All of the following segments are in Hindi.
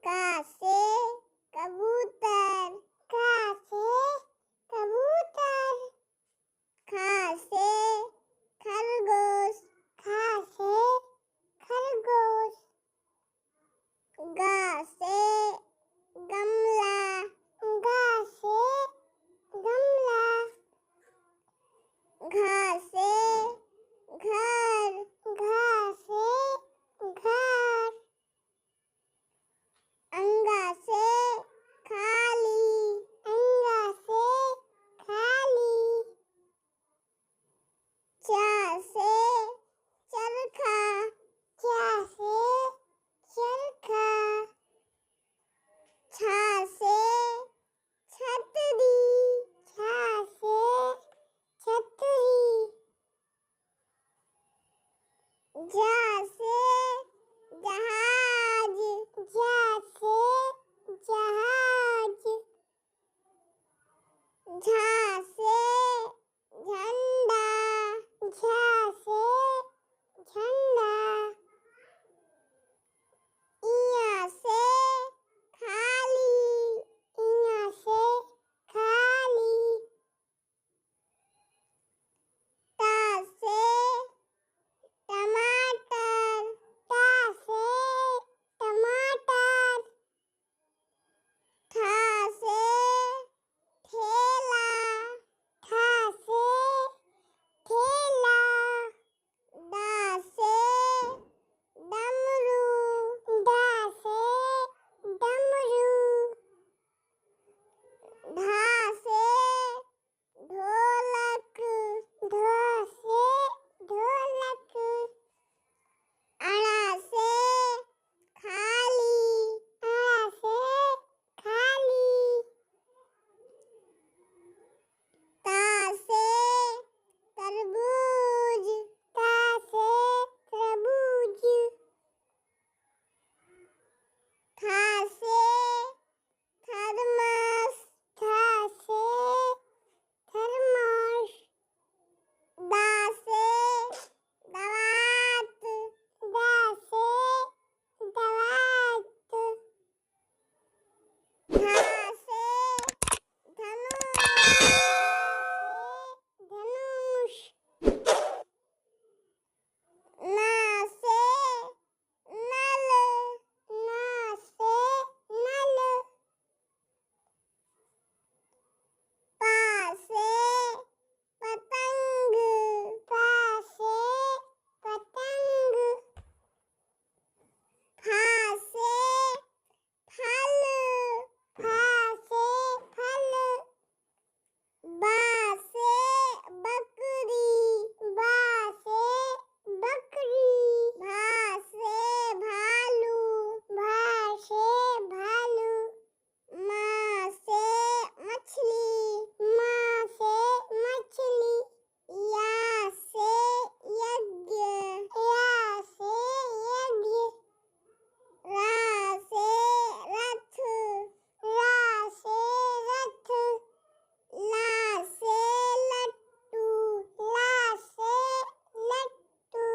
का से कबूतर, का से कबूतर। खा से खरगोश, खा से खरगोश। गा से गमला, गा से गमला। घा से घर, घा से घर। अंगा से खाली, अंगा से खाली। चा से चरखा, चा से चरखा। छा से छतरी, छा से छतरी। जा से जहाज, जा से जहाज। झा से झंडा, झा से झंडा। इया से खाली, इया से खाली। ता से टमाटर, ता से टमाटर। ठा से ठेला, ठा से ठेला। डा से डमरू, डा से डमरू। ढा से ढोलक, ढा से ढोलक। अड़ा से खाली, अड़ा से खाली। ता से तरबूज, ता से तरबूज। था से थर्मस, था से थर्मस। दा से दवात, दा से दवात। धा से धनुष, ना से नल, ना से नल। पा से पतंग, पा से पतंग। फा से फल, फा से फल। बा से बकरी, बा से बकरी। भा से भालू, भा से भालू। माँ से मछली, माँ से मछली। या से यज्ञ, या से यज्ञ। रा से रथ, रा से रथ। ला से लट्टू, ला से लट्टू।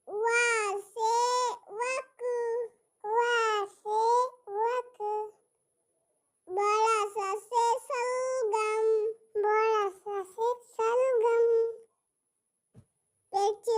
वा से वक, वा से वक। बड़ा सा से सलगम, बड़ा सा से सलगम। पेच